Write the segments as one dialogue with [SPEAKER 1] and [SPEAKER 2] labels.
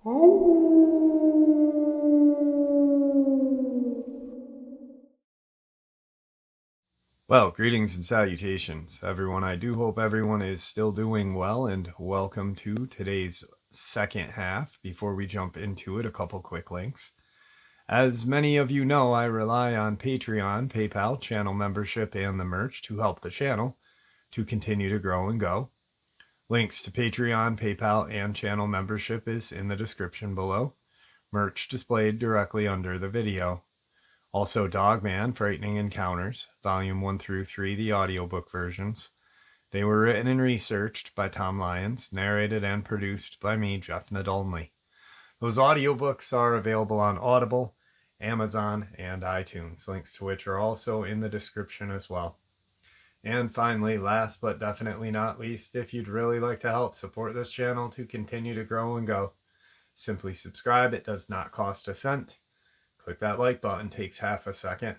[SPEAKER 1] Well, greetings and salutations, everyone. I do hope everyone is still doing well, and welcome to today's second half. Before we jump into it, a couple quick links. As many of you know, I rely on Patreon, PayPal, channel membership, and the merch to help the channel to continue to grow and go. Links to Patreon, PayPal, and channel membership is in the description below. Merch displayed directly under the video. Also, Dogman, Frightening Encounters, Volume 1 through 3, the audiobook versions. They were written and researched by Tom Lyons, narrated and produced by me, Jeff Nadolny. Those audiobooks are available on Audible, Amazon, and iTunes, links to which are also in the description as well. And finally, last but definitely not least, if you'd really like to help support this channel to continue to grow and go, simply subscribe. It does not cost a cent. Click that like button, takes half a second.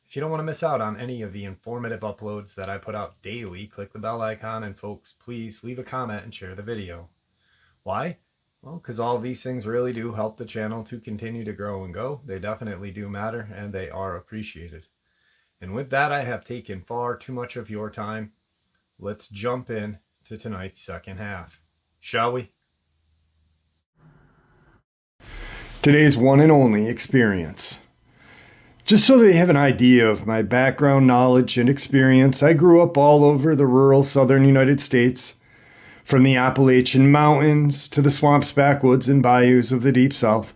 [SPEAKER 1] If you don't want to miss out on any of the informative uploads that I put out daily, click the bell icon, and folks, please leave a comment and share the video. Why? Well, because all of these things really do help the channel to continue to grow and go. They definitely do matter, and they are appreciated. And with that, I have taken far too much of your time. Let's jump in to tonight's second half, shall we? Today's one and only experience. Just so that you have an idea of my background knowledge and experience, I grew up all over the rural southern United States, from the Appalachian Mountains to the swamps, backwoods, and bayous of the Deep South,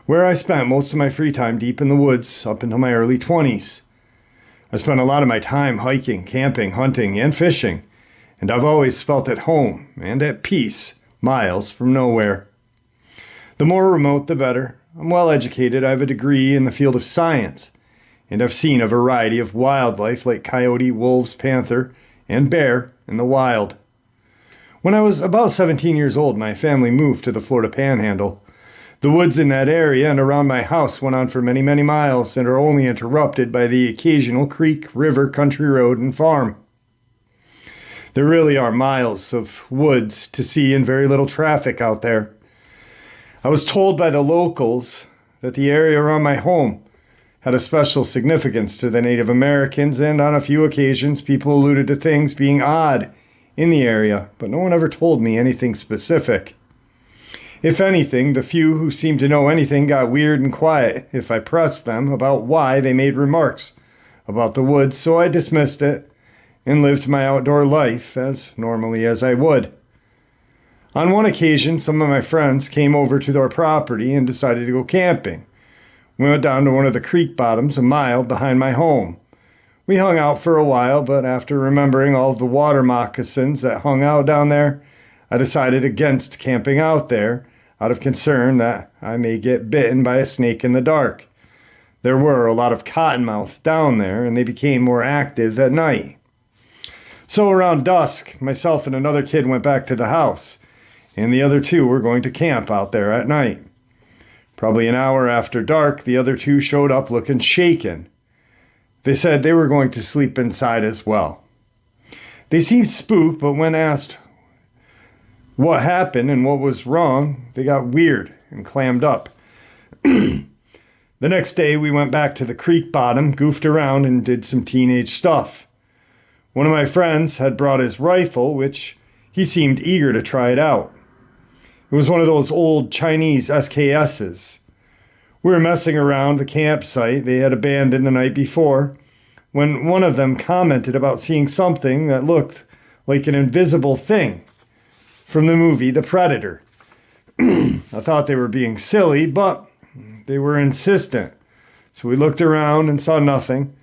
[SPEAKER 1] where I spent most of my free time deep in the woods up until my early 20s. I spent a lot of my time hiking, camping, hunting, and fishing, and I've always felt at home and at peace miles from nowhere. The more remote, the better. I'm well educated. I have a degree in the field of science, and I've seen a variety of wildlife like coyote, wolves, panther, and bear in the wild. When I was about 17 years old, my family moved to the Florida Panhandle. The woods in that area and around my house went on for many, many miles and are only interrupted by the occasional creek, river, country road, and farm. There really are miles of woods to see and very little traffic out there. I was told by the locals that the area around my home had a special significance to the Native Americans, and on a few occasions people alluded to things being odd in the area, but no one ever told me anything specific. If anything, the few who seemed to know anything got weird and quiet if I pressed them about why they made remarks about the woods, so I dismissed it and lived my outdoor life as normally as I would. On one occasion, some of my friends came over to our property and decided to go camping. We went down to one of the creek bottoms a mile behind my home. We hung out for a while, but after remembering all of the water moccasins that hung out down there, I decided against camping out there out of concern that I may get bitten by a snake in the dark. There were a lot of cottonmouth down there, and they became more active at night. So around dusk, myself and another kid went back to the house, and the other two were going to camp out there at night. Probably an hour after dark, the other two showed up looking shaken. They said they were going to sleep inside as well. They seemed spooked, but when asked what happened and what was wrong, they got weird and clammed up. The next day, we went back to the creek bottom, goofed around, and did some teenage stuff. One of my friends had brought his rifle, which he seemed eager to try it out. It was one of those old Chinese SKSs. We were messing around the campsite they had abandoned the night before when one of them commented about seeing something that looked like an invisible thing from the movie The Predator. I thought they were being silly, but they were insistent. So we looked around and saw nothing.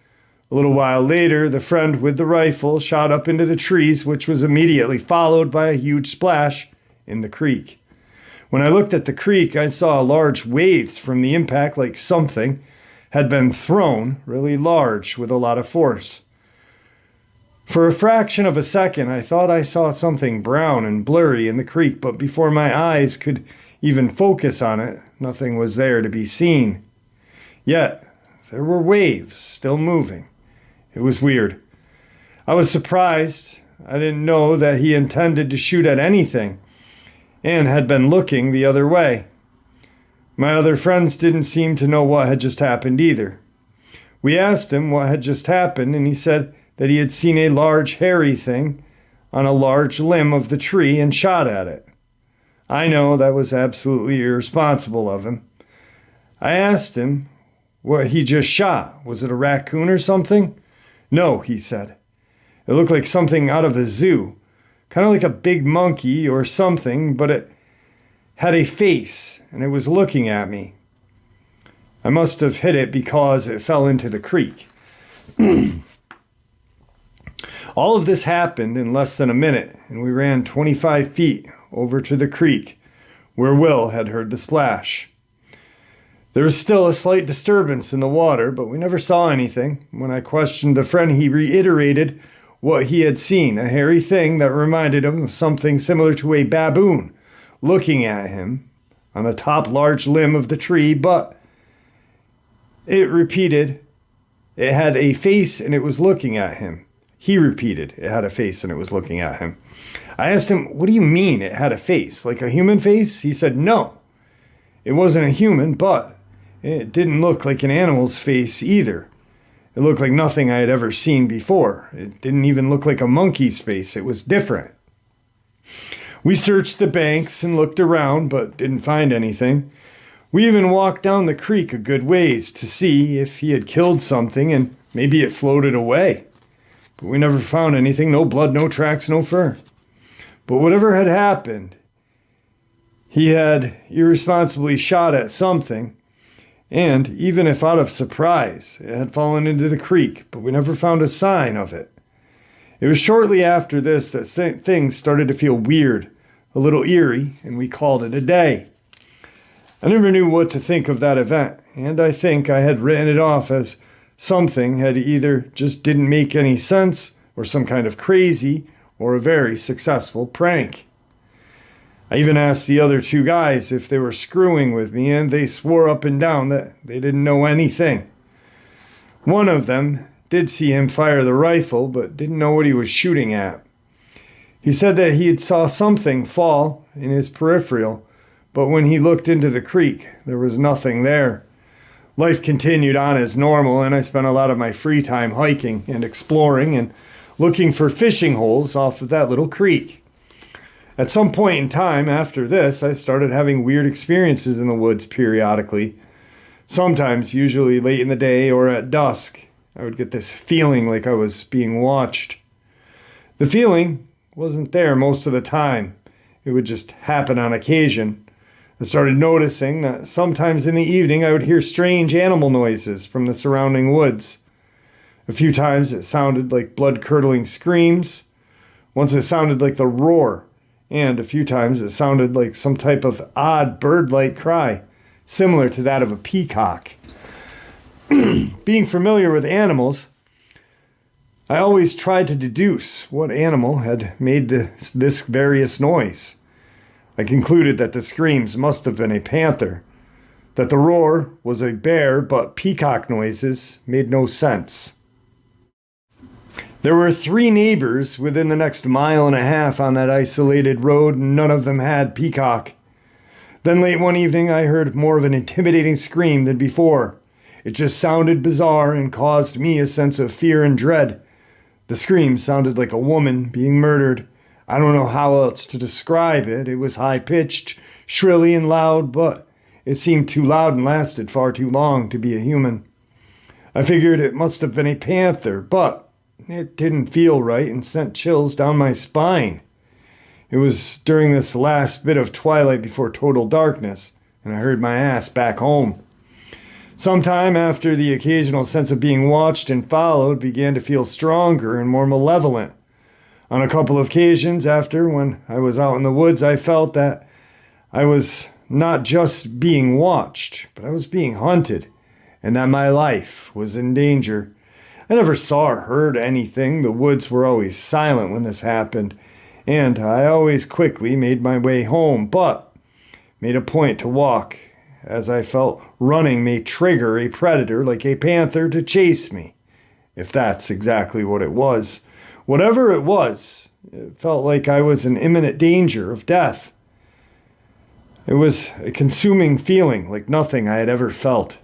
[SPEAKER 1] A little while later, the friend with the rifle shot up into the trees, which was immediately followed by a huge splash in the creek. When I looked at the creek, I saw large waves from the impact, like something had been thrown really large with a lot of force. For a fraction of a second, I thought I saw something brown and blurry in the creek, but before my eyes could even focus on it, nothing was there to be seen. Yet, there were waves still moving. It was weird. I was surprised. I didn't know that he intended to shoot at anything. and had been looking the other way. My other friends didn't seem to know what had just happened either. We asked him what had just happened, and he said that he had seen a large hairy thing on a large limb of the tree and shot at it. I know that was absolutely irresponsible of him. I asked him what he just shot. Was it a raccoon or something? No, he said. It looked like something out of the zoo, kind of like a big monkey or something, but it had a face, and it was looking at me. I must have hit it because it fell into the creek. All of this happened in less than a minute, and we ran 25 feet over to the creek, where Will had heard the splash. There was still a slight disturbance in the water, but we never saw anything. When I questioned the friend, he reiterated what he had seen, a hairy thing that reminded him of something similar to a baboon looking at him on the top large limb of the tree, but it repeated, it had a face and it was looking at him. He repeated, it had a face and it was looking at him. I asked him, what do you mean it had a face? Like a human face? He said, no, it wasn't a human, but it didn't look like an animal's face either. It looked like nothing I had ever seen before. It didn't even look like a monkey's face. It was different. We searched the banks and looked around, but didn't find anything. We even walked down the creek a good ways to see if he had killed something and maybe it floated away. But we never found anything, no blood, no tracks, no fur. But whatever had happened, he had irresponsibly shot at something, and even if out of surprise, it had fallen into the creek, but we never found a sign of it. It was shortly after this that things started to feel weird, a little eerie, and we called it a day. I never knew what to think of that event, and I think I had written it off as something had either just didn't make any sense, or some kind of crazy, or a very successful prank. I even asked the other two guys if they were screwing with me, and they swore up and down that they didn't know anything. One of them did see him fire the rifle, but didn't know what he was shooting at. He said that he had saw something fall in his peripheral, but when he looked into the creek, there was nothing there. Life continued on as normal, and I spent a lot of my free time hiking and exploring and looking for fishing holes off of that little creek. At some point in time after this, I started having weird experiences in the woods periodically. Sometimes, usually late in the day or at dusk, I would get this feeling like I was being watched. The feeling wasn't there most of the time. It would just happen on occasion. I started noticing that sometimes in the evening I would hear strange animal noises from the surrounding woods. A few times it sounded like blood-curdling screams. Once it sounded like the roar. And a few times it sounded like some type of odd bird-like cry, similar to that of a peacock. Being familiar with animals, I always tried to deduce what animal had made this various noise. I concluded that the screams must have been a panther, that the roar was a bear, but peacock noises made no sense. There were 3 neighbors within the next mile and a half on that isolated road, and none of them had peacock. Then late one evening, I heard more of an intimidating scream than before. It just sounded bizarre and caused me a sense of fear and dread. The scream sounded like a woman being murdered. I don't know how else to describe it. It was high-pitched, shrilly and loud, but it seemed too loud and lasted far too long to be a human. I figured it must have been a panther, but it didn't feel right and sent chills down my spine. It was during this last bit of twilight before total darkness, and I heard my ass back home. Sometime after, the occasional sense of being watched and followed began to feel stronger and more malevolent. On a couple of occasions after, when I was out in the woods, I felt that I was not just being watched, but I was being hunted, and that my life was in danger. I never saw or heard anything. The woods were always silent when this happened, and I always quickly made my way home, but made a point to walk, as I felt running may trigger a predator like a panther to chase me, if that's exactly what it was. Whatever it was, it felt like I was in imminent danger of death. It was a consuming feeling like nothing I had ever felt.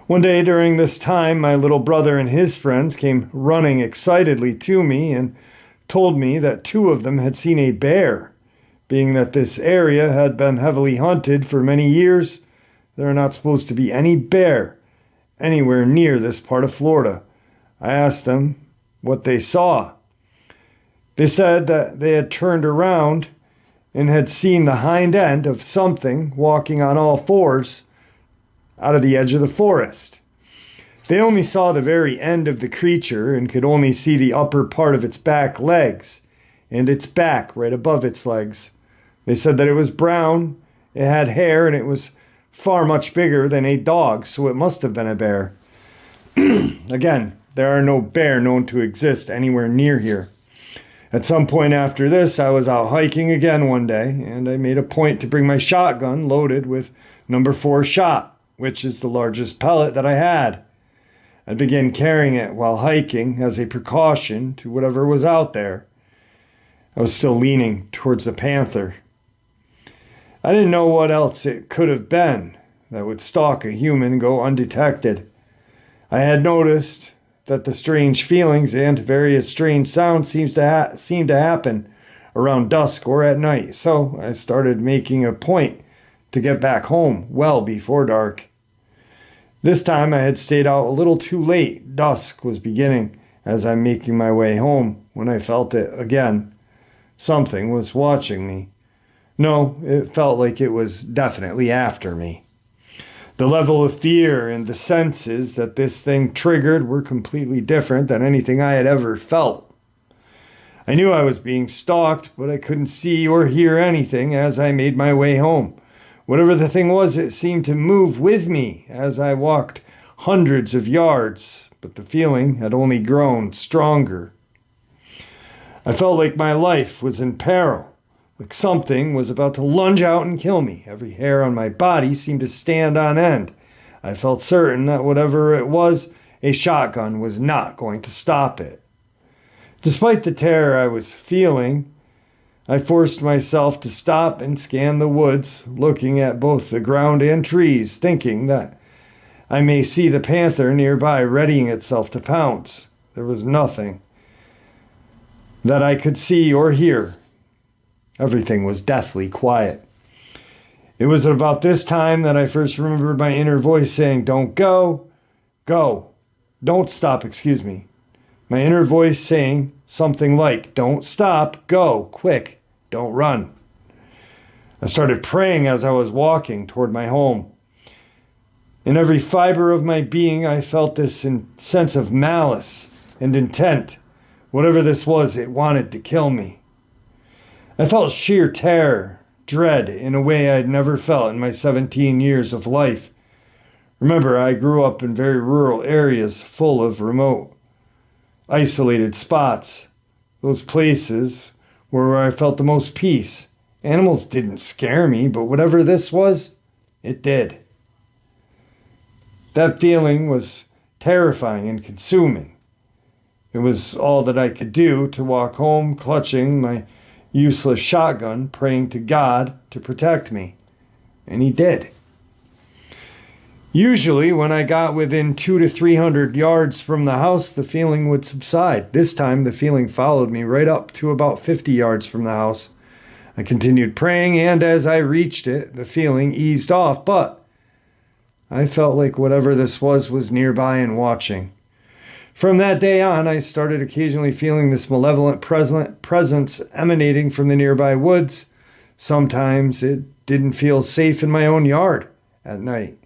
[SPEAKER 1] One day during this time, my little brother and his friends came running excitedly to me and told me that two of them had seen a bear. Being that this area had been heavily hunted for many years, there are not supposed to be any bear anywhere near this part of Florida. I asked them what they saw. They said that they had turned around and had seen the hind end of something walking on all fours out of the edge of the forest. They only saw the very end of the creature and could only see the upper part of its back legs and its back right above its legs. They said that it was brown, it had hair, and it was far much bigger than a dog, so it must have been a bear. Again, there are no bear known to exist anywhere near here. At some point after this, I was out hiking again one day, and I made a point to bring my shotgun loaded with number 4 shot, which is the largest pellet that I had. I began carrying it while hiking as a precaution to whatever was out there. I was still leaning towards the panther. I didn't know what else it could have been that would stalk a human and go undetected. I had noticed that the strange feelings and various strange sounds seem to happen around dusk or at night, so I started making a point to get back home well before dark. This time I had stayed out a little too late. Dusk was beginning as I'm making my way home when I felt it again. Something was watching me. No, it felt like it was definitely after me. The level of fear and the senses that this thing triggered were completely different than anything I had ever felt. I knew I was being stalked, but I couldn't see or hear anything as I made my way home. Whatever the thing was, it seemed to move with me as I walked hundreds of yards, but the feeling had only grown stronger. I felt like my life was in peril, like something was about to lunge out and kill me. Every hair on my body seemed to stand on end. I felt certain that whatever it was, a shotgun was not going to stop it. Despite the terror I was feeling, I forced myself to stop and scan the woods, looking at both the ground and trees, thinking that I may see the panther nearby readying itself to pounce. There was nothing that I could see or hear. Everything was deathly quiet. It was at about this time that I first remembered my inner voice saying, "Don't go, go, don't stop," My inner voice saying something like, "Don't stop, go, quick, don't run." I started praying as I was walking toward my home. In every fiber of my being, I felt this sense of malice and intent. Whatever this was, it wanted to kill me. I felt sheer terror, dread, in a way I'd never felt in my 17 years of life. Remember, I grew up in very rural areas full of remote, isolated spots. Those places were where I felt the most peace. Animals didn't scare me, but whatever this was, it did. That feeling was terrifying and consuming. It was all that I could do to walk home clutching my useless shotgun, praying to God to protect me. And he did. Usually, when I got within 200 to 300 yards from the house, the feeling would subside. This time, the feeling followed me right up to about 50 yards from the house. I continued praying, and as I reached it, the feeling eased off, but I felt like whatever this was nearby and watching. From that day on, I started occasionally feeling this malevolent presence emanating from the nearby woods. Sometimes it didn't feel safe in my own yard at night.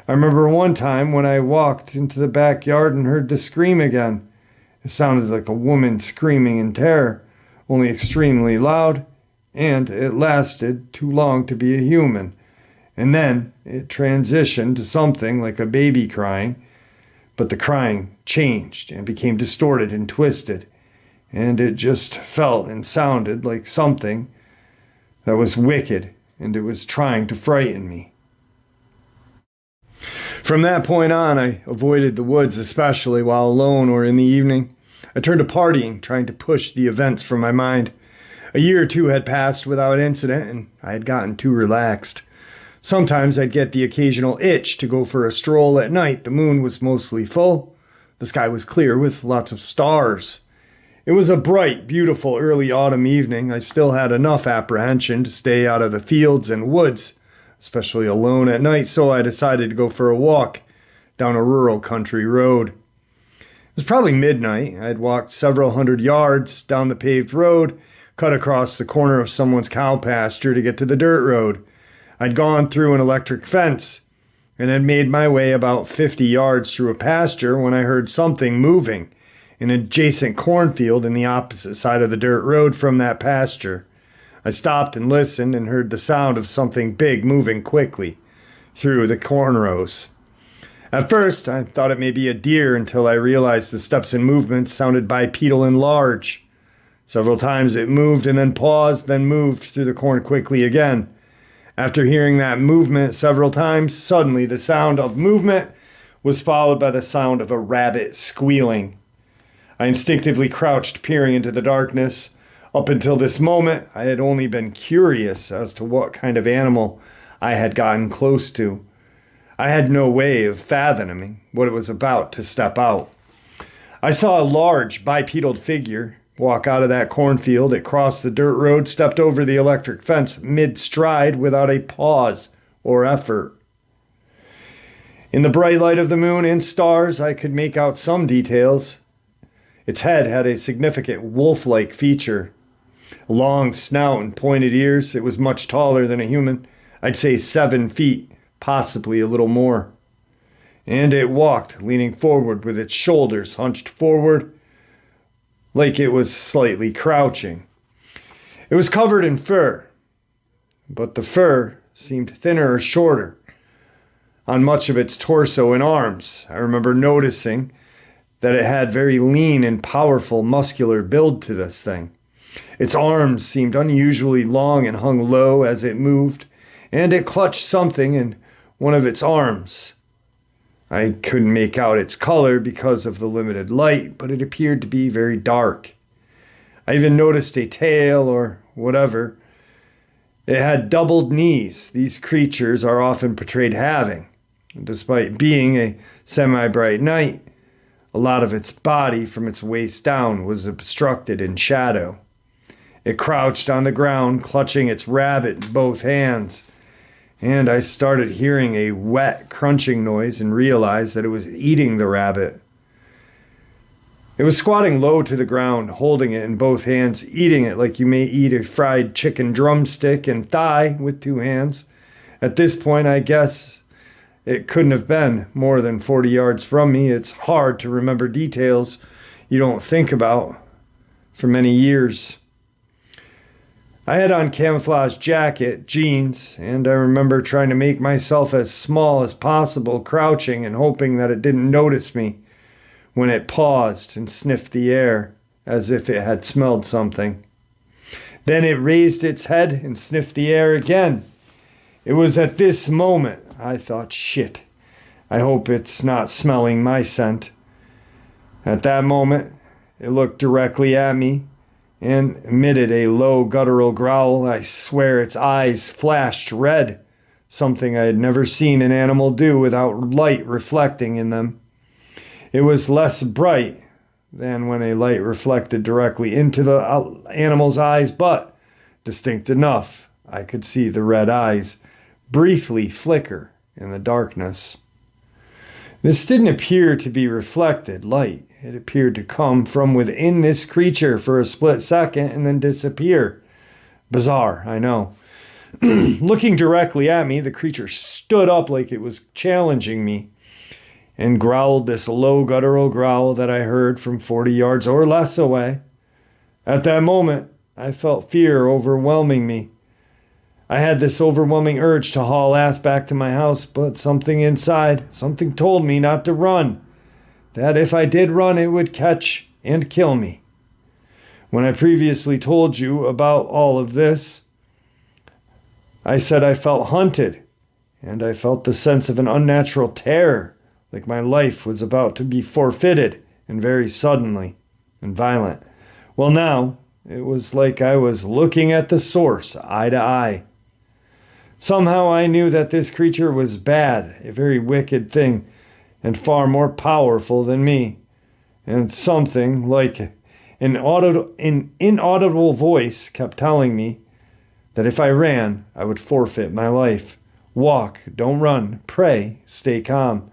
[SPEAKER 1] I remember one time when I walked into the backyard and heard the scream again. It sounded like a woman screaming in terror, only extremely loud, and it lasted too long to be a human. And then it transitioned to something like a baby crying, but the crying changed and became distorted and twisted, and it just felt and sounded like something that was wicked, and it was trying to frighten me. From that point on, I avoided the woods, especially while alone or in the evening. I turned to partying, trying to push the events from my mind. A year or two had passed without incident, and I had gotten too relaxed. Sometimes I'd get the occasional itch to go for a stroll at night. The moon was mostly full. The sky was clear with lots of stars. It was a bright, beautiful early autumn evening. I still had enough apprehension to stay out of the fields and woods, especially alone at night, so I decided to go for a walk down a rural country road. It was probably midnight. I had walked several hundred yards down the paved road, cut across the corner of someone's cow pasture to get to the dirt road. I'd gone through an electric fence and had made my way about 50 yards through a pasture when I heard something moving in an adjacent cornfield in the opposite side of the dirt road from that pasture. I stopped and listened and heard the sound of something big moving quickly through the corn rows. At first, I thought it may be a deer until I realized the steps and movements sounded bipedal and large. Several times it moved and then paused, then moved through the corn quickly again. After hearing that movement several times, suddenly the sound of movement was followed by the sound of a rabbit squealing. I instinctively crouched, peering into the darkness. Up until this moment, I had only been curious as to what kind of animal I had gotten close to. I had no way of fathoming what it was about to step out. I saw a large bipedal figure walk out of that cornfield. It crossed the dirt road, stepped over the electric fence mid-stride without a pause or effort. In the bright light of the moon and stars, I could make out some details. Its head had a significant wolf-like feature. A long snout and pointed ears. It was much taller than a human. I'd say 7 feet, possibly a little more. And it walked, leaning forward with its shoulders hunched forward, like it was slightly crouching. It was covered in fur, but the fur seemed thinner or shorter on much of its torso and arms. I remember noticing that it had very lean and powerful muscular build to this thing. Its arms seemed unusually long and hung low as it moved, and it clutched something in one of its arms. I couldn't make out its color because of the limited light, but it appeared to be very dark. I even noticed a tail or whatever. It had doubled knees. These creatures are often portrayed having. Despite being a semi-bright night, a lot of its body from its waist down was obstructed in shadow. It crouched on the ground, clutching its rabbit in both hands. And I started hearing a wet crunching noise and realized that it was eating the rabbit. It was squatting low to the ground, holding it in both hands, eating it like you may eat a fried chicken drumstick and thigh with 2 hands. At this point, I guess it couldn't have been more than 40 yards from me. It's hard to remember details you don't think about for many years. I had on camouflage jacket, jeans, and I remember trying to make myself as small as possible, crouching and hoping that it didn't notice me when it paused and sniffed the air as if it had smelled something. Then it raised its head and sniffed the air again. It was at this moment I thought, shit, I hope it's not smelling my scent. At that moment, it looked directly at me and emitted a low guttural growl. I swear its eyes flashed red, something I had never seen an animal do without light reflecting in them. It was less bright than when a light reflected directly into the animal's eyes, but distinct enough I could see the red eyes briefly flicker in the darkness. This didn't appear to be reflected light. It appeared to come from within this creature for a split second and then disappear. Bizarre, I know. Looking directly at me, the creature stood up like it was challenging me and growled this low guttural growl that I heard from 40 yards or less away. At that moment, I felt fear overwhelming me. I had this overwhelming urge to haul ass back to my house, but something inside, something told me not to run. That if I did run, it would catch and kill me. When I previously told you about all of this, I said I felt hunted, and I felt the sense of an unnatural terror, like my life was about to be forfeited, and very suddenly and violent. Well, now, It was like I was looking at the source, eye to eye. Somehow I knew that this creature was bad, a very wicked thing, and far more powerful than me. And something like an inaudible voice kept telling me that if I ran, I would forfeit my life. Walk, don't run, pray, stay calm.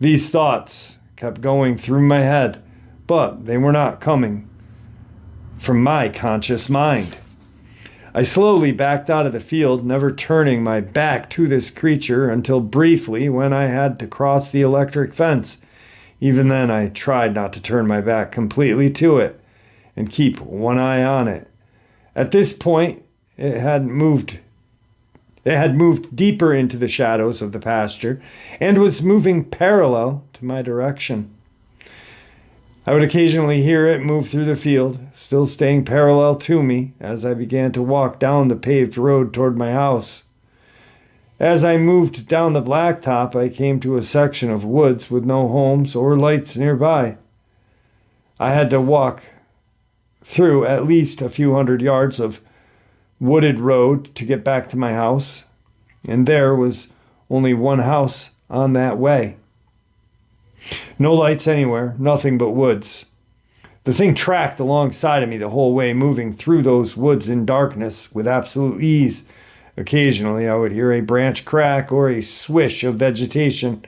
[SPEAKER 1] These thoughts kept going through my head, but they were not coming from my conscious mind. I slowly backed out of the field, never turning my back to this creature until briefly when I had to cross the electric fence. Even then, I tried not to turn my back completely to it and keep one eye on it. At this point, it had moved deeper into the shadows of the pasture and was moving parallel to my direction. I would occasionally hear it move through the field, still staying parallel to me as I began to walk down the paved road toward my house. As I moved down the blacktop, I came to a section of woods with no homes or lights nearby. I had to walk through at least a few hundred yards of wooded road to get back to my house, and there was only one house on that way. No lights anywhere, nothing but woods. The thing tracked alongside of me the whole way, moving through those woods in darkness with absolute ease. Occasionally I would hear a branch crack or a swish of vegetation,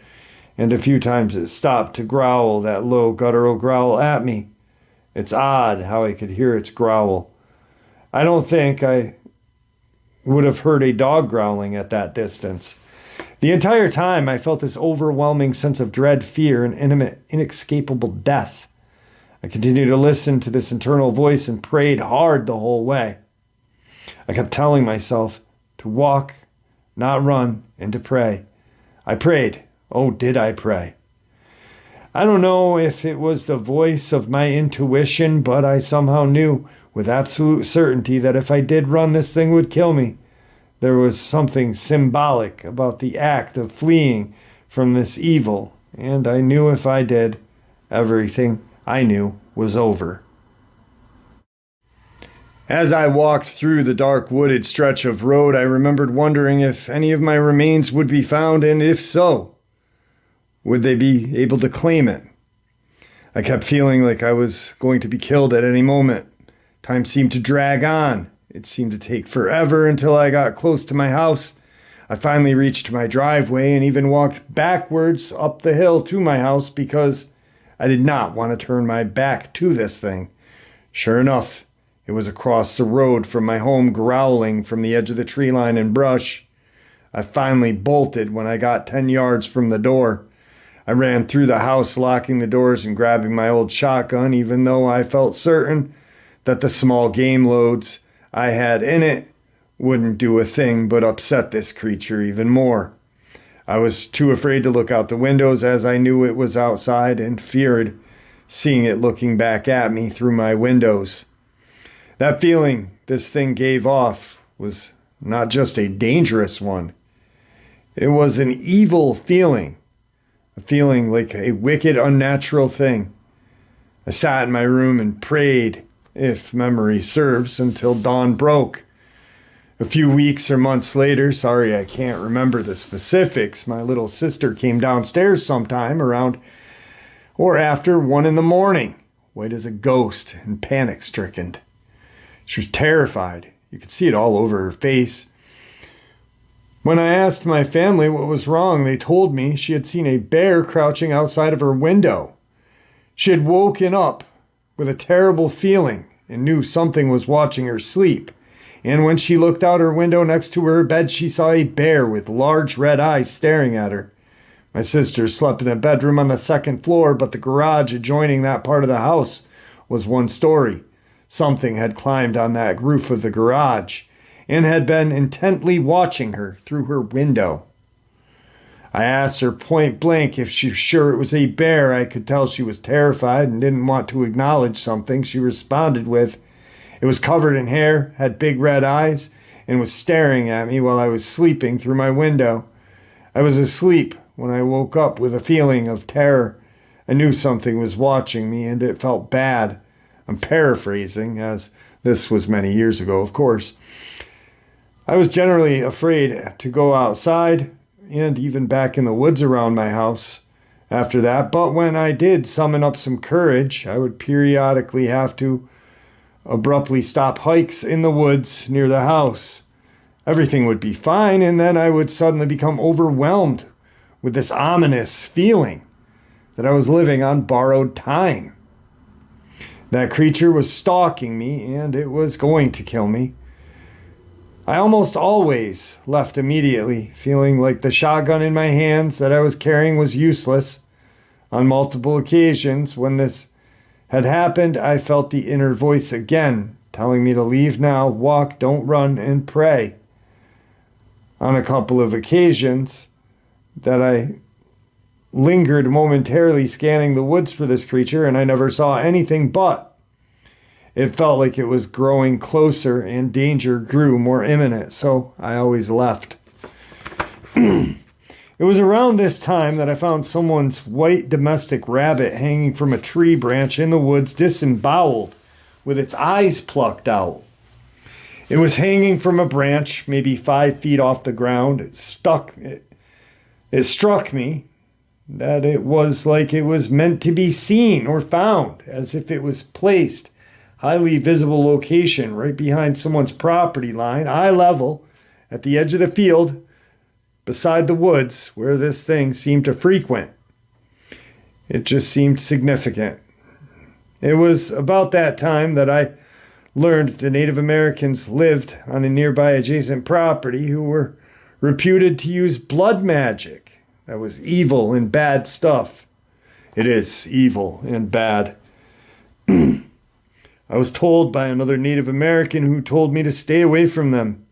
[SPEAKER 1] and a few times it stopped to growl that low guttural growl at me. It's odd how I could hear its growl. I don't think I would have heard a dog growling at that distance. The entire time I felt this overwhelming sense of dread, fear, and inescapable death. I continued to listen to this internal voice and prayed hard the whole way. I kept telling myself to walk, not run, and to pray. I prayed. Oh, did I pray? I don't know if it was the voice of my intuition, but I somehow knew with absolute certainty that if I did run, this thing would kill me. There was something symbolic about the act of fleeing from this evil, and I knew if I did, everything I knew was over. As I walked through the dark wooded stretch of road, I remembered wondering if any of my remains would be found, and if so, would they be able to claim it? I kept feeling like I was going to be killed at any moment. Time seemed to drag on. It seemed to take forever until I got close to my house. I finally reached my driveway and even walked backwards up the hill to my house because I did not want to turn my back to this thing. Sure enough, it was across the road from my home, growling from the edge of the tree line and brush. I finally bolted when I got 10 yards from the door. I ran through the house, locking the doors and grabbing my old shotgun, even though I felt certain that the small game loads I had in it wouldn't do a thing but upset this creature even more. I was too afraid to look out the windows as I knew it was outside and feared seeing it looking back at me through my windows. That feeling this thing gave off was not just a dangerous one. It was an evil feeling, a feeling like a wicked, unnatural thing. I sat in my room and prayed, if memory serves, until dawn broke. A few weeks or months later, sorry I can't remember the specifics, my little sister came downstairs sometime around or after 1 a.m, white as a ghost and panic-stricken. She was terrified. You could see it all over her face. When I asked my family what was wrong, they told me she had seen a bear crouching outside of her window. She had woken up with a terrible feeling and knew something was watching her sleep. And when she looked out her window next to her bed, she saw a bear with large red eyes staring at her. My sister slept in a bedroom on the second floor, but the garage adjoining that part of the house was one story. Something had climbed on that roof of the garage and had been intently watching her through her window. I asked her point blank if she was sure it was a bear. I could tell she was terrified and didn't want to acknowledge something. She responded with, "It was covered in hair, had big red eyes, and was staring at me while I was sleeping through my window. I was asleep when I woke up with a feeling of terror. I knew something was watching me, and it felt bad." I'm paraphrasing, as This was many years ago, of course. I was generally afraid to go outside and even back in the woods around my house after that. But when I did summon up some courage, I would periodically have to abruptly stop hikes in the woods near the house. Everything would be fine, and then I would suddenly become overwhelmed with this ominous feeling that I was living on borrowed time. That creature was stalking me, and it was going to kill me. I almost always left immediately, feeling like the shotgun in my hands that I was carrying was useless. On multiple occasions, when this had happened, I felt the inner voice again, telling me to leave now, walk, don't run, and pray. On a couple of occasions that I lingered momentarily scanning the woods for this creature, and I never saw anything, but it felt like it was growing closer and danger grew more imminent, so I always left. It was around this time that I found someone's white domestic rabbit hanging from a tree branch in the woods, disemboweled, with its eyes plucked out. It was hanging from a branch, maybe 5 feet off the ground. It struck me that it was like it was meant to be seen or found, as if it was placed highly visible location right behind someone's property line, eye level, at the edge of the field, beside the woods where this thing seemed to frequent. It just seemed significant. It was about that time that I learned the Native Americans lived on a nearby adjacent property who were reputed to use blood magic. That was evil and bad stuff. It is evil and bad. I was told by another Native American who told me to stay away from them.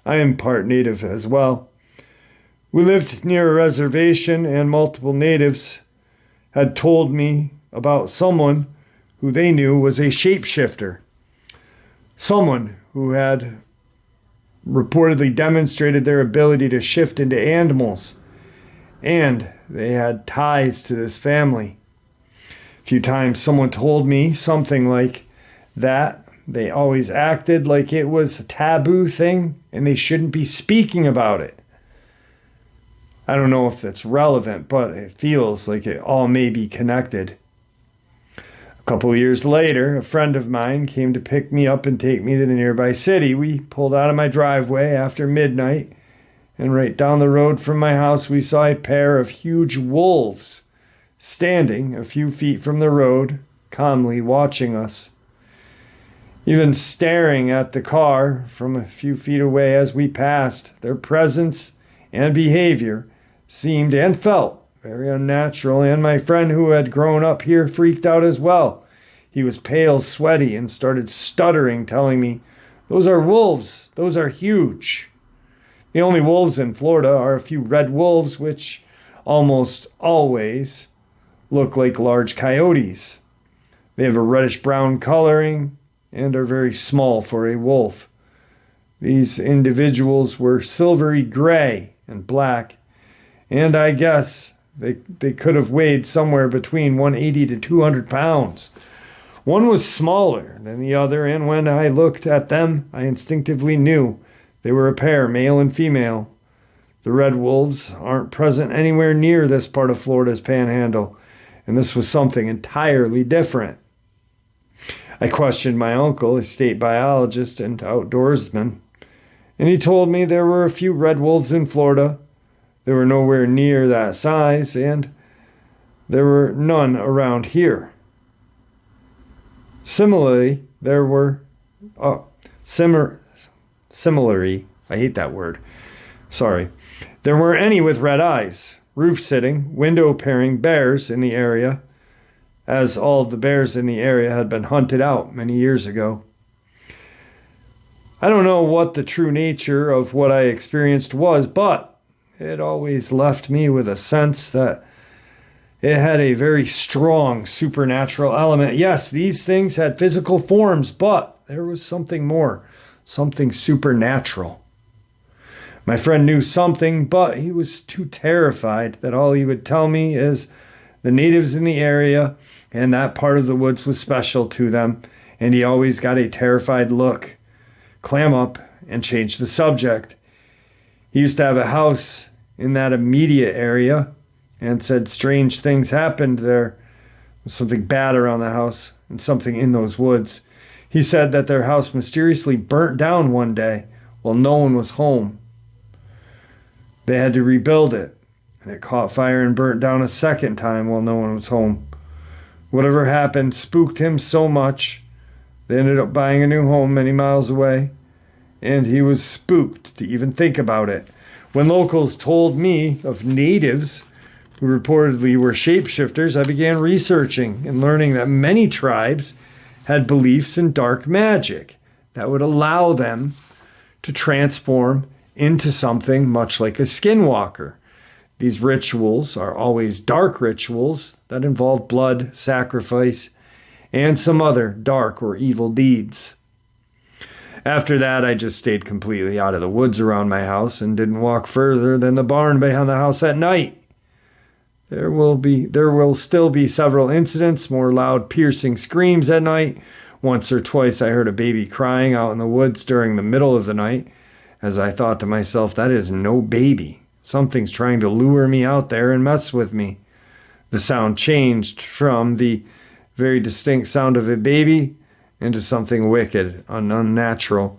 [SPEAKER 1] I am part Native as well. We lived near a reservation, and multiple natives had told me about someone who they knew was a shapeshifter. Someone who had reportedly demonstrated their ability to shift into animals, and they had ties to this family. A few times someone told me something like that. They always acted like it was a taboo thing and they shouldn't be speaking about it. I don't know if that's relevant, but it feels like it all may be connected. A couple of years later, a friend of mine came to pick me up and take me to the nearby city. We pulled out of my driveway after midnight, and right down the road from my house we saw a pair of huge wolves standing a few feet from the road, calmly watching us. Even staring at the car from a few feet away as we passed, their presence and behavior seemed and felt very unnatural, and my friend who had grown up here freaked out as well. He was pale, sweaty, and started stuttering, telling me, "Those are wolves. Those are huge." The only wolves in Florida are a few red wolves, which almost always look like large coyotes. They have a reddish-brown coloring and are very small for a wolf. These individuals were silvery gray and black, and I guess they could have weighed somewhere between 180 to 200 pounds. One was smaller than the other, and when I looked at them, I instinctively knew they were a pair, male and female. The red wolves aren't present anywhere near this part of Florida's panhandle, and this was something entirely different. I questioned my uncle, a state biologist and outdoorsman, and he told me there were a few red wolves in Florida. They were nowhere near that size, and there were none around here. Similarly, there were I hate that word. Sorry. There weren't any with red eyes, roof-sitting, window-paring bears in the area, as all of the bears in the area had been hunted out many years ago. I don't know what the true nature of what I experienced was, but it always left me with a sense that it had a very strong supernatural element. Yes, these things had physical forms, but there was something more, something supernatural. My friend knew something, but he was too terrified that all he would tell me is the natives in the area and that part of the woods was special to them, and he always got a terrified look, clam up, and change the subject. He used to have a house in that immediate area and said strange things happened there. Something bad around the house and something in those woods. He said that their house mysteriously burnt down one day while no one was home. They had to rebuild it, and it caught fire and burnt down a second time while no one was home. Whatever happened spooked him so much, they ended up buying a new home many miles away, and he was spooked to even think about it. When locals told me of natives who reportedly were shapeshifters, I began researching and learning that many tribes had beliefs in dark magic that would allow them to transform into something much like a skinwalker. These rituals are always dark rituals that involve blood, sacrifice, and some other dark or evil deeds. After that, I just stayed completely out of the woods around my house and didn't walk further than the barn behind the house at night. There will still be several incidents, more loud, piercing screams at night. Once or twice I heard a baby crying out in the woods during the middle of the night, as I thought to myself, that is no baby. Something's trying to lure me out there and mess with me. The sound changed from the very distinct sound of a baby into something wicked and unnatural,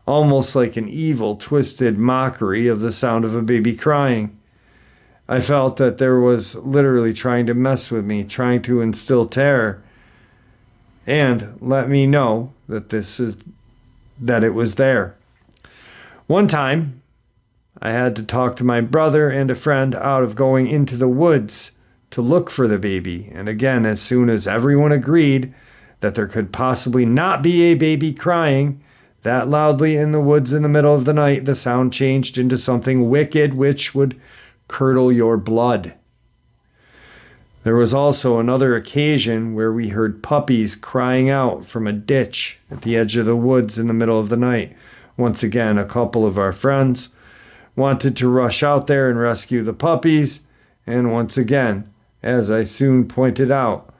[SPEAKER 1] almost like an evil, twisted mockery of the sound of a baby crying. I felt that there was literally trying to mess with me, trying to instill terror, and let me know that it was there. One time, I had to talk to my brother and a friend out of going into the woods to look for the baby, and again, as soon as everyone agreed that there could possibly not be a baby crying that loudly in the woods in the middle of the night, the sound changed into something wicked which would curdle your blood. There was also another occasion where we heard puppies crying out from a ditch at the edge of the woods in the middle of the night. Once again, a couple of our friends wanted to rush out there and rescue the puppies, and once again, as I soon pointed out,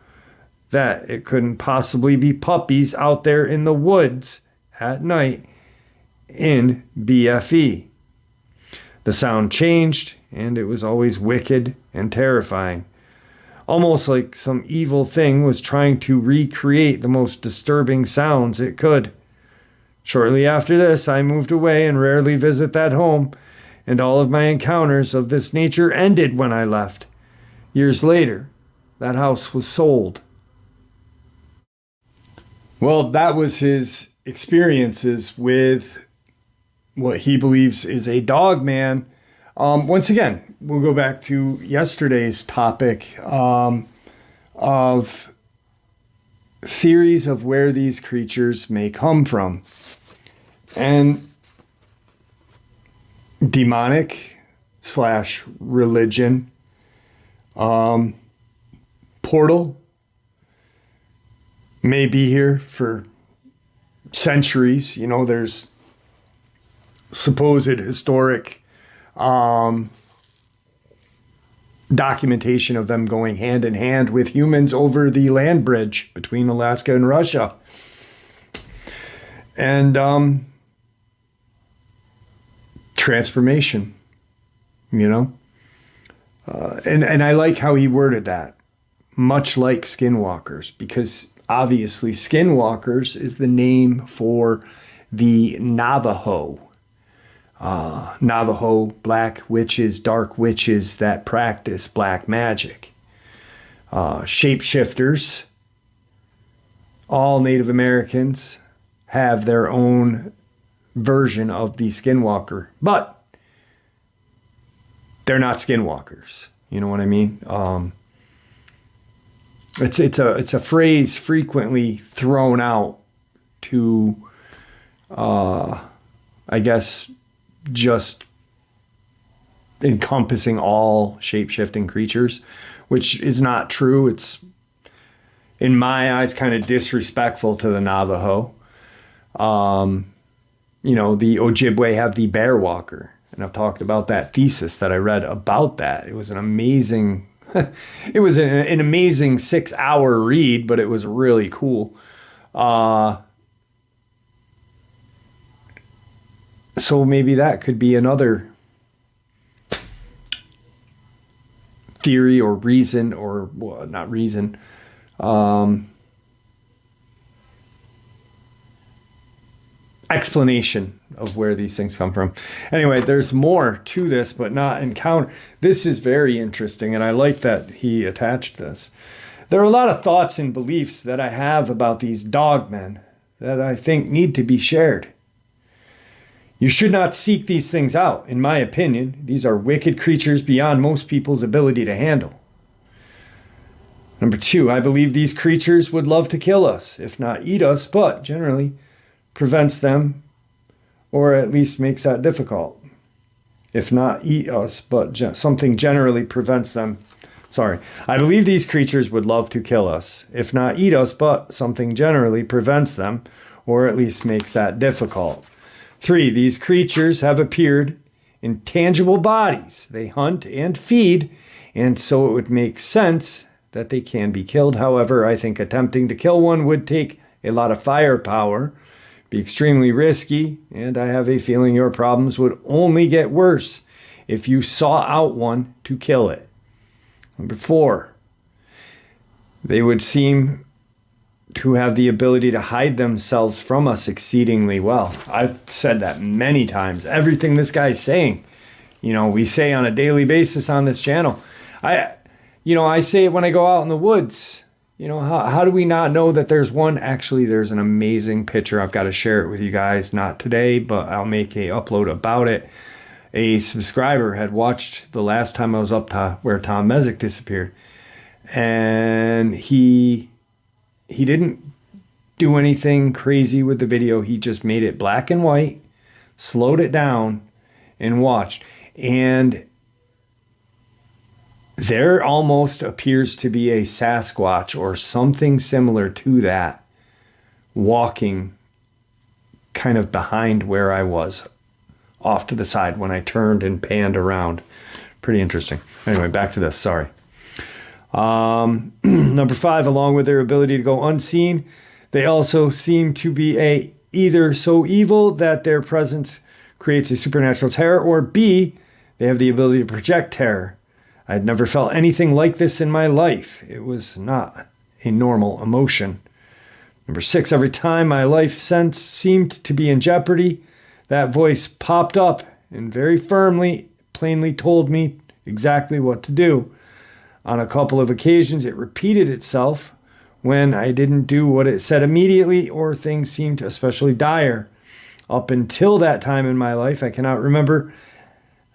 [SPEAKER 1] that it couldn't possibly be puppies out there in the woods at night in BFE. The sound changed, and it was always wicked and terrifying. Almost like some evil thing was trying to recreate the most disturbing sounds it could. Shortly after this, I moved away and rarely visit that home, and all of my encounters of this nature ended when I left. Years later, that house was sold. Well, that was his experiences with what he believes is a dogman. Once again, we'll go back to yesterday's topic of theories of where these creatures may come from. And demonic / religion, portal may be here for centuries. You know, there's supposed historic documentation of them going hand in hand with humans over the land bridge between Alaska and Russia. And transformation, you know. And I like how he worded that, much like skinwalkers, because obviously skinwalkers is the name for the Navajo. Navajo black witches, dark witches that practice black magic. Shapeshifters, all Native Americans have their own version of the skinwalker, but they're not skinwalkers. You know what I mean? It's a phrase frequently thrown out to, I guess, just encompassing all shape-shifting creatures, which is not true. It's, in my eyes, kind of disrespectful to the Navajo. You know, the Ojibwe have the bear walker, and I've talked about that thesis that I read about that. It was an amazing, it was an amazing 6-hour read, but it was really cool. So maybe that could be another theory or reason, or well, not reason. Explanation of where these things come from. Anyway, there's more to this, but not encounter. This is very interesting, and I like that he attached this. There are a lot of thoughts and beliefs that I have about these dogmen that I think need to be shared. You should not seek these things out, in my opinion. These are wicked creatures beyond most people's ability to handle. Number 2, I believe these creatures would love to kill us, if not eat us, but generally prevents them, or at least makes that difficult. If not eat us, but something generally prevents them. Sorry. I believe these creatures would love to kill us, if not eat us, but something generally prevents them, or at least makes that difficult. 3, these creatures have appeared in tangible bodies. They hunt and feed, and so it would make sense that they can be killed. However, I think attempting to kill one would take a lot of firepower, be extremely risky, and I have a feeling your problems would only get worse if you saw out one to kill it. Number 4, they would seem to have the ability to hide themselves from us exceedingly well. I've said that many times. Everything this guy's saying, we say on a daily basis on this channel. I say it when I go out in the woods. How do we not know that there's one? Actually, there's an amazing picture. I've got to share it with you guys. Not today, but I'll make a upload about it. A subscriber had watched the last time I was up to where Tom Mezek disappeared. And he didn't do anything crazy with the video. He just made it black and white, slowed it down, and watched. And there almost appears to be a Sasquatch or something similar to that walking kind of behind where I was, off to the side when I turned and panned around. Pretty interesting. Anyway, back to this. Sorry. Number 5, along with their ability to go unseen, they also seem to be either so evil that their presence creates a supernatural terror, or B, they have the ability to project terror. I had never felt anything like this in my life. It was not a normal emotion. Number 6, every time my life sense seemed to be in jeopardy, that voice popped up and very firmly, plainly told me exactly what to do. On a couple of occasions, it repeated itself when I didn't do what it said immediately or things seemed especially dire. Up until that time in my life, I cannot remember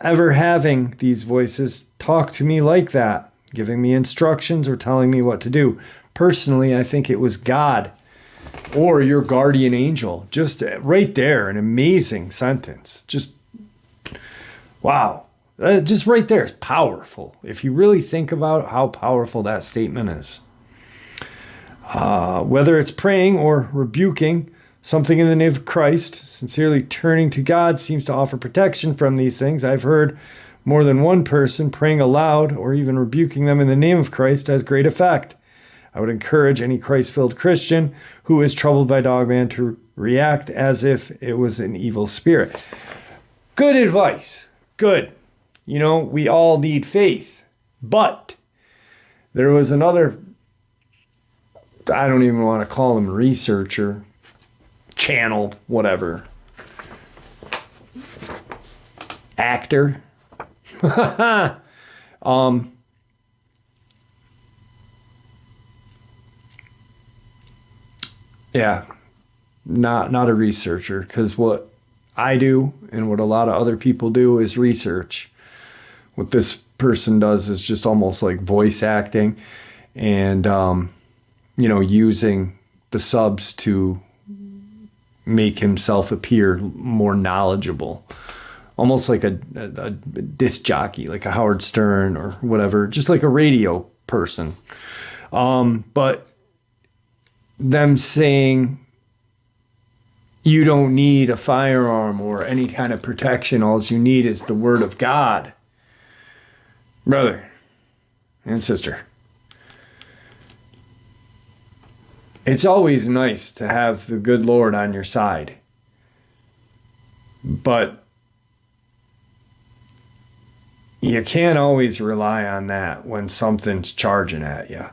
[SPEAKER 1] ever having these voices talk to me like that, giving me instructions or telling me what to do. Personally, I think it was God or your guardian angel. Just right there, an amazing sentence. Just, wow. Just right there is powerful. If you really think about how powerful that statement is. Whether it's praying or rebuking something in the name of Christ, sincerely turning to God seems to offer protection from these things. I've heard more than one person praying aloud or even rebuking them in the name of Christ has great effect. I would encourage any Christ-filled Christian who is troubled by Dogman to react as if it was an evil spirit. Good advice. Good. We all need faith. But there was another, I don't even want to call him researcher, channel, whatever, actor. Yeah, not a researcher, because what I do and what a lot of other people do is research. What this person does is just almost like voice acting and, using the subs to make himself appear more knowledgeable. Almost like a disc jockey, like a Howard Stern or whatever, just like a radio person. But them saying you don't need a firearm or any kind of protection. All you need is the word of God. Brother and sister, It's always nice to have the good Lord on your side. But you can't always rely on that when something's charging at you.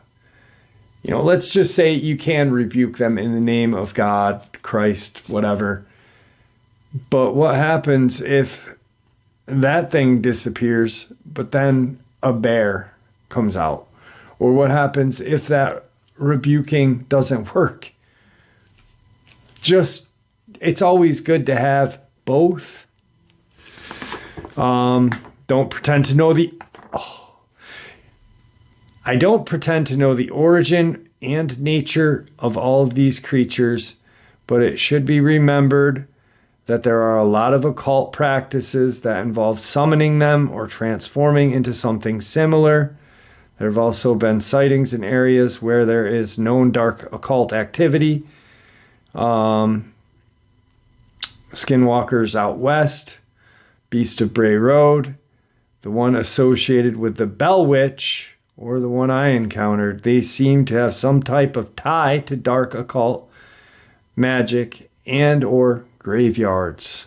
[SPEAKER 1] You know, let's just say you can rebuke them in the name of God, Christ, whatever. But what happens if that thing disappears, but then a bear comes out? Or what happens if that rebuking doesn't work? It's always good to have both. Don't pretend to know I don't pretend to know the origin and nature of all of these creatures, but it should be remembered that there are a lot of occult practices that involve summoning them or transforming into something similar. There have also been sightings in areas where there is known dark occult activity. Skinwalkers out west, Beast of Bray Road, the one associated with the Bell Witch, or the one I encountered. They seem to have some type of tie to dark occult magic and or graveyards.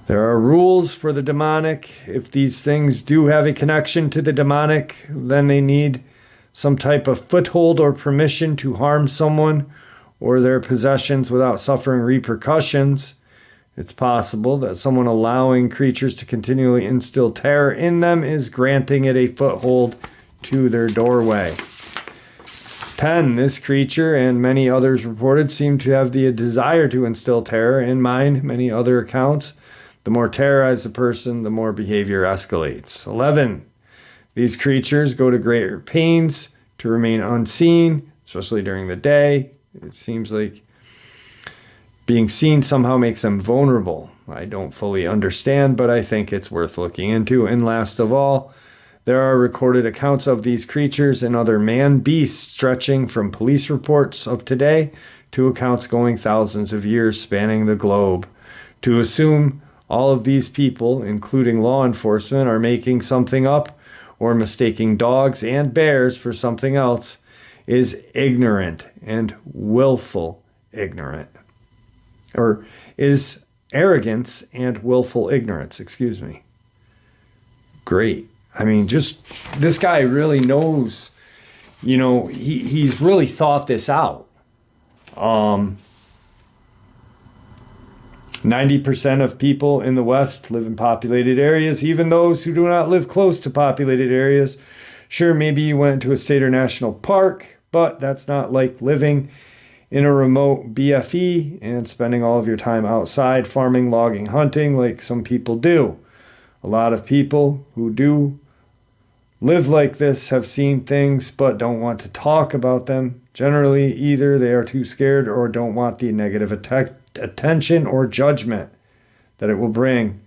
[SPEAKER 1] There are rules for the demonic. If these things do have a connection to the demonic, then they need some type of foothold or permission to harm someone or their possessions without suffering repercussions. It's possible that someone allowing creatures to continually instill terror in them is granting it a foothold to their doorway. Penn, this creature and many others reported seem to have the desire to instill terror. In many other accounts, the more terrorized the person, the more behavior escalates. 11. These creatures go to greater pains to remain unseen, especially during the day. It seems like being seen somehow makes them vulnerable. I don't fully understand, but I think it's worth looking into. And last of all, there are recorded accounts of these creatures and other man-beasts stretching from police reports of today to accounts going thousands of years spanning the globe. To assume all of these people, including law enforcement, are making something up or mistaking dogs and bears for something else is ignorant and willful ignorant. Or is arrogance and willful ignorance, excuse me. Great. I mean, just this guy really knows, you know, he's really thought this out. 90% of people in the West live in populated areas, even those who do not live close to populated areas. Sure, maybe you went to a state or national park, but that's not like living in a remote BFE and spending all of your time outside farming, logging, hunting like some people do. A lot of people who do live like this have seen things but don't want to talk about them. Generally, either they are too scared or don't want the negative attention or judgment that it will bring.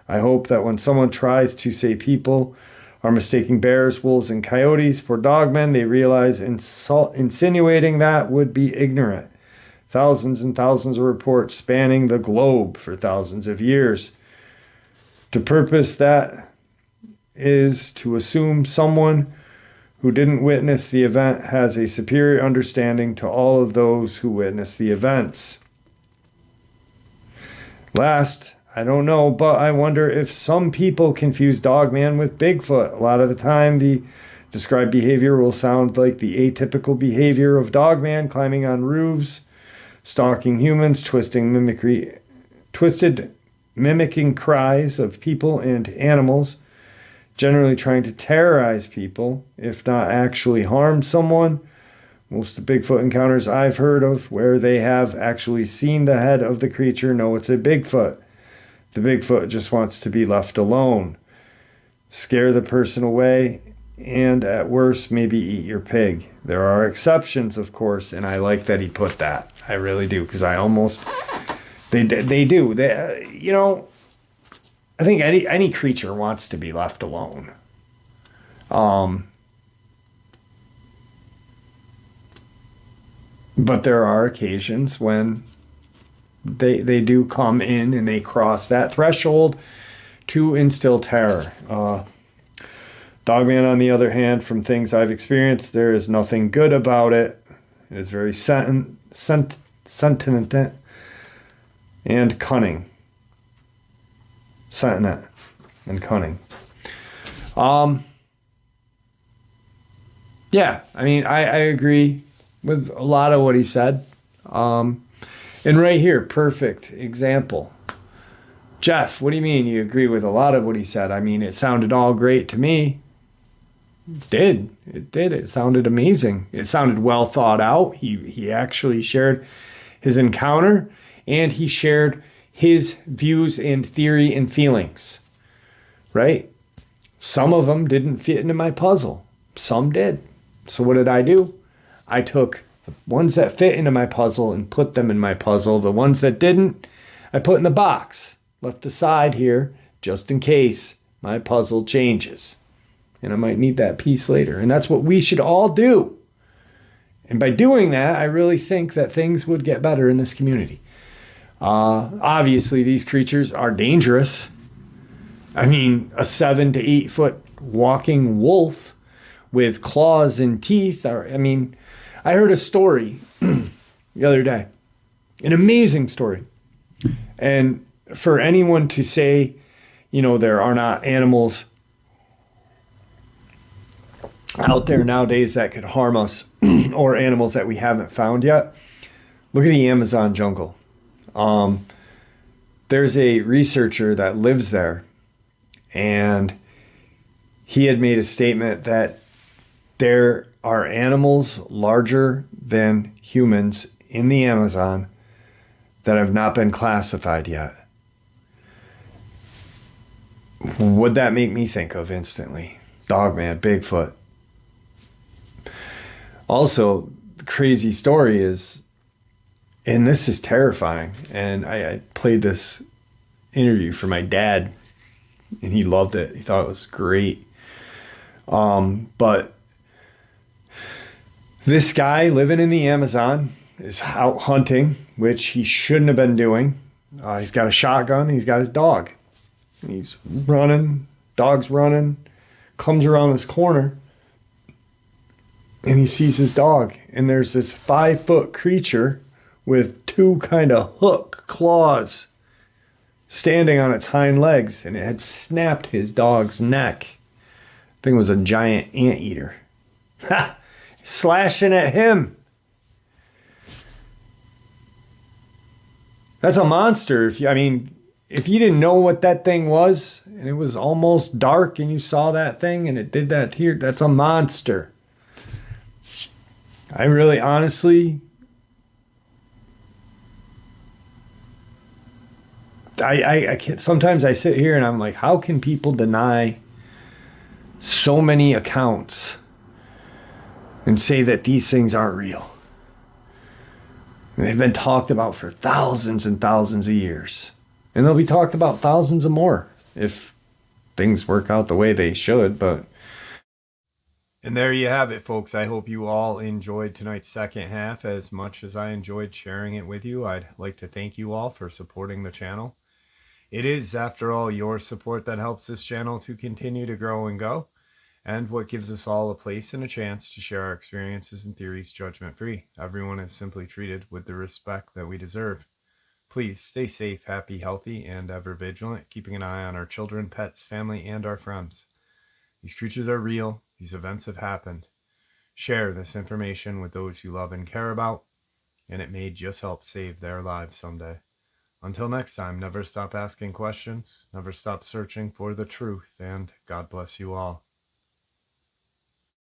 [SPEAKER 1] I hope that when someone tries to say people are mistaking bears, wolves, and coyotes for dogmen, they realize insinuating that would be ignorant. Thousands and thousands of reports spanning the globe for thousands of years. The purpose that is to assume someone who didn't witness the event has a superior understanding to all of those who witnessed the events. Last, I don't know, but I wonder if some people confuse Dogman with Bigfoot. A lot of the time, the described behavior will sound like the atypical behavior of Dogman, climbing on roofs, stalking humans, twisted mimicking cries of people and animals, generally trying to terrorize people, if not actually harm someone. Most of the Bigfoot encounters I've heard of where they have actually seen the head of the creature know it's a Bigfoot. The Bigfoot just wants to be left alone. Scare the person away, and at worst, maybe eat your pig. There are exceptions, of course, and I like that he put that. I really do, because they do. You know, I think any creature wants to be left alone. But there are occasions when they do come in and they cross that threshold to instill terror. Dogman, on the other hand, from things I've experienced, there is nothing good about it. It is very sentient and cunning. Sentient and cunning. Yeah, I mean, I agree with a lot of what he said. And right here, perfect example. Jeff, what do you mean you agree with a lot of what he said? I mean, it sounded all great to me. It did. It sounded amazing. It sounded well thought out. He actually shared his encounter, and he shared his views and theory and feelings, right? Some of them didn't fit into my puzzle. Some did. So what did I do? I took the ones that fit into my puzzle and put them in my puzzle. The ones that didn't, I put in the box, left aside here, just in case my puzzle changes. And I might need that piece later. And that's what we should all do. And by doing that, I really think that things would get better in this community. Obviously, these creatures are dangerous. I mean, a 7 to 8 foot walking wolf with claws and teeth. I heard a story the other day, an amazing story. And for anyone to say, there are not animals out there nowadays that could harm us or animals that we haven't found yet, look at the Amazon jungle. There's a researcher that lives there, and he had made a statement that there are animals larger than humans in the Amazon that have not been classified yet. What'd that make me think of instantly? Dogman, Bigfoot. Also, the crazy story is, and this is terrifying, and I played this interview for my dad, and he loved it. He thought it was great. But this guy living in the Amazon is out hunting, which he shouldn't have been doing. He's got a shotgun. He's got his dog. He's running. Dog's running. Comes around this corner, and he sees his dog. And there's this 5-foot creature with 2 kind of hook claws standing on its hind legs, and it had snapped his dog's neck. I think it was a giant anteater. Ha! Slashing at him. That's a monster. If you didn't know what that thing was, and it was almost dark, and you saw that thing, and it did that here, that's a monster. I really, honestly, I can't. Sometimes I sit here and I'm like, how can people deny so many accounts and say that these things aren't real? And they've been talked about for thousands and thousands of years. And they'll be talked about thousands of more if things work out the way they should. And there you have it, folks. I hope you all enjoyed tonight's second half as much as I enjoyed sharing it with you. I'd like to thank you all for supporting the channel. It is, after all, your support that helps this channel to continue to grow and go, and what gives us all a place and a chance to share our experiences and theories judgment-free. Everyone is simply treated with the respect that we deserve. Please stay safe, happy, healthy, and ever vigilant, keeping an eye on our children, pets, family, and our friends. These creatures are real. These events have happened. Share this information with those you love and care about, and it may just help save their lives someday. Until next time, never stop asking questions, never stop searching for the truth, and God bless you all.